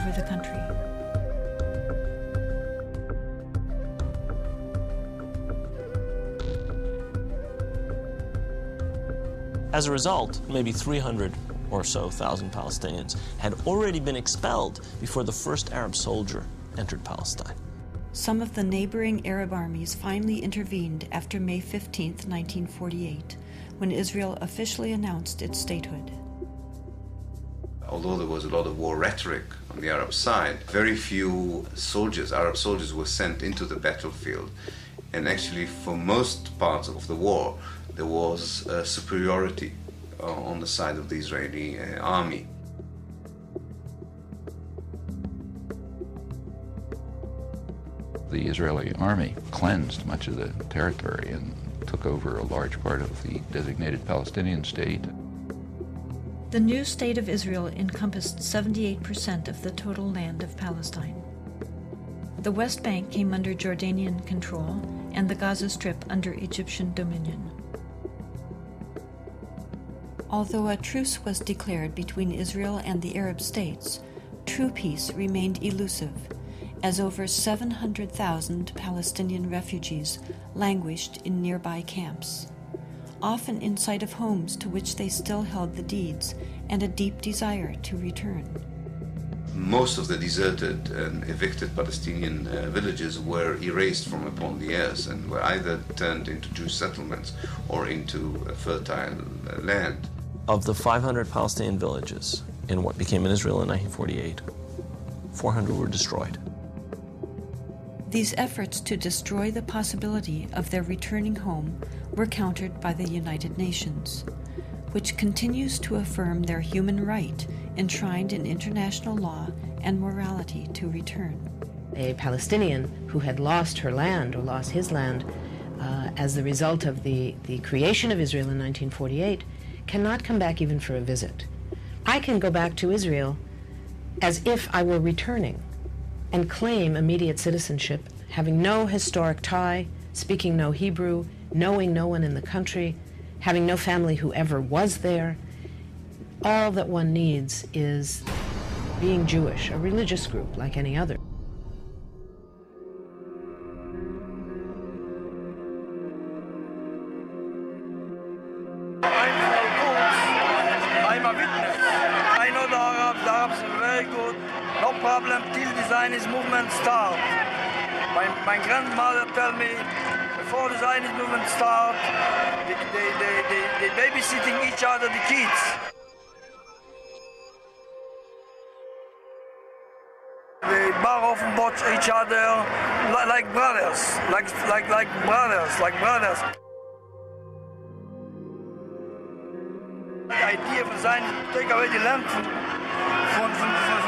over the country. As a result, maybe 300 or so thousand Palestinians had already been expelled before the first Arab soldier entered Palestine. Some of the neighboring Arab armies finally intervened after May 15, 1948, when Israel officially announced its statehood. Although there was a lot of war rhetoric on the Arab side, very few soldiers, Arab soldiers, were sent into the battlefield. And actually, for most parts of the war, there was superiority on the side of the Israeli army. The Israeli army cleansed much of the territory and took over a large part of the designated Palestinian state. The new state of Israel encompassed 78% of the total land of Palestine. The West Bank came under Jordanian control and the Gaza Strip under Egyptian dominion. Although a truce was declared between Israel and the Arab states, true peace remained elusive, as over 700,000 Palestinian refugees languished in nearby camps, often in sight of homes to which they still held the deeds and a deep desire to return. Most of the deserted and evicted Palestinian villages were erased from upon the earth and were either turned into Jewish settlements or into fertile land. Of the 500 Palestinian villages in what became Israel in 1948, 400 were destroyed. These efforts to destroy the possibility of their returning home were countered by the United Nations, which continues to affirm their human right enshrined in international law and morality to return. A Palestinian who had lost her land or lost his land as the result of the creation of Israel in 1948 cannot come back even for a visit. I can go back to Israel as if I were returning and claim immediate citizenship, having no historic tie, speaking no Hebrew, knowing no one in the country, having no family who ever was there. All that one needs is being Jewish, a religious group like any other. I'm a witness. I know the Arabs are very good. No problem till the Zionist movement start. My grandmother told me before the Zionist movement start, they babysitting each other, the kids. They bar off and watch each other like brothers, like brothers. The idea of Zionism to take away the land from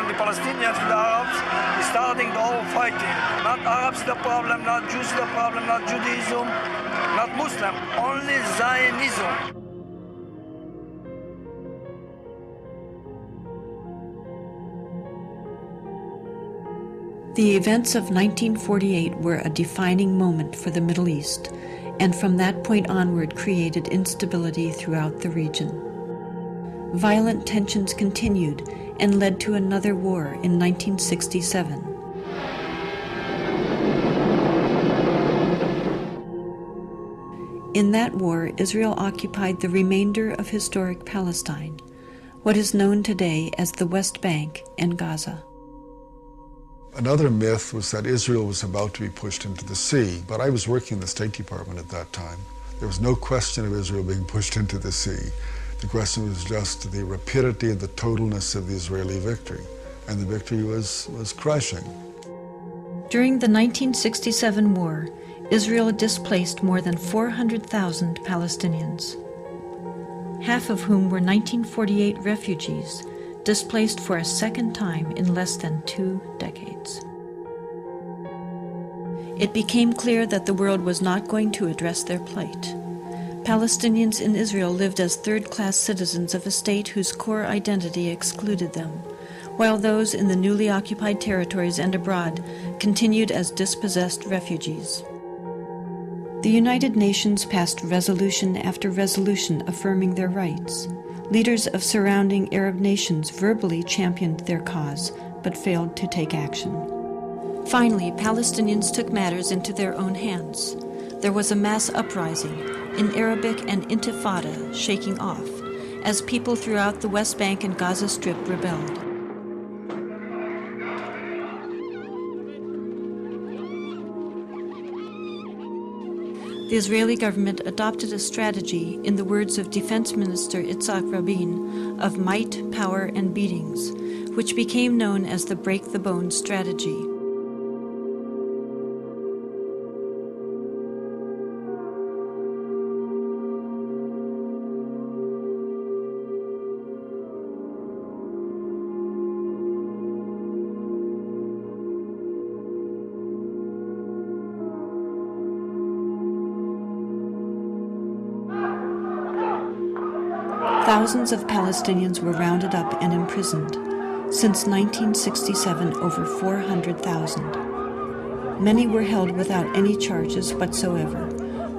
the Palestinians, from the Arabs, is starting the whole fighting. Not Arabs the problem, not Jews the problem, not Judaism, not Muslim, only Zionism. The events of 1948 were a defining moment for the Middle East, and from that point onward created instability throughout the region. Violent tensions continued and led to another war in 1967. In that war, Israel occupied the remainder of historic Palestine, what is known today as the West Bank and Gaza. Another myth was that Israel was about to be pushed into the sea, but I was working in the State Department at that time. There was no question of Israel being pushed into the sea. The question was just the rapidity and the totalness of the Israeli victory, and the victory was crushing. During the 1967 war, Israel displaced more than 400,000 Palestinians, half of whom were 1948 refugees, displaced for a second time in less than 2 decades. It became clear that the world was not going to address their plight. Palestinians in Israel lived as third-class citizens of a state whose core identity excluded them, while those in the newly occupied territories and abroad continued as dispossessed refugees. The United Nations passed resolution after resolution affirming their rights. Leaders of surrounding Arab nations verbally championed their cause, but failed to take action. Finally, Palestinians took matters into their own hands. There was a mass uprising, in Arabic an intifada, shaking off, as people throughout the West Bank and Gaza Strip rebelled. The Israeli government adopted a strategy, in the words of Defense Minister Itzhak Rabin, of might, power, and beatings, which became known as the break the bones strategy. Thousands of Palestinians were rounded up and imprisoned. Since 1967, over 400,000. Many were held without any charges whatsoever,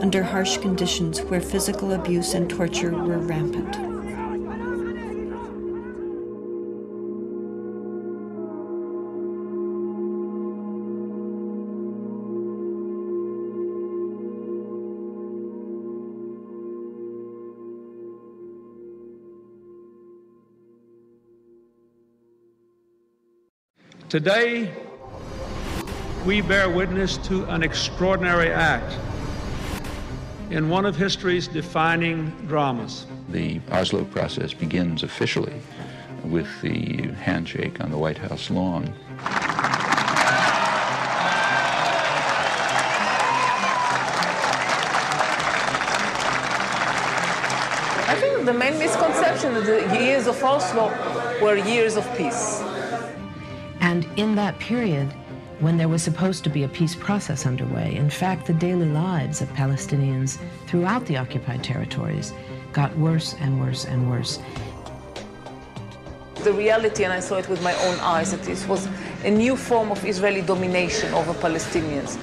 under harsh conditions where physical abuse and torture were rampant. Today, we bear witness to an extraordinary act in one of history's defining dramas. The Oslo process begins officially with the handshake on the White House lawn. I think the main misconception is the years of Oslo were years of peace. And in that period, when there was supposed to be a peace process underway, in fact, the daily lives of Palestinians throughout the occupied territories got worse and worse and worse. The reality, and I saw it with my own eyes, that this was a new form of Israeli domination over Palestinians.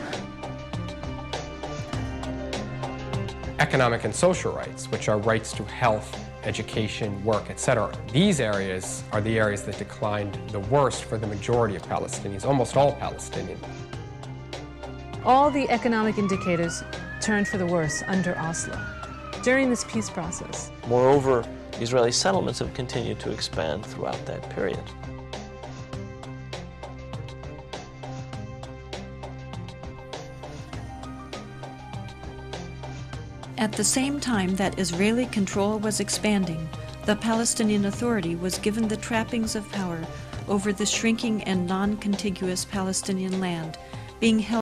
Economic and social rights, which are rights to health, education, work, etc. These areas are the areas that declined the worst for the majority of Palestinians, almost all Palestinians. All the economic indicators turned for the worse under Oslo during this peace process. Moreover, Israeli settlements have continued to expand throughout that period. At the same time that Israeli control was expanding, the Palestinian Authority was given the trappings of power over the shrinking and non-contiguous Palestinian land, being held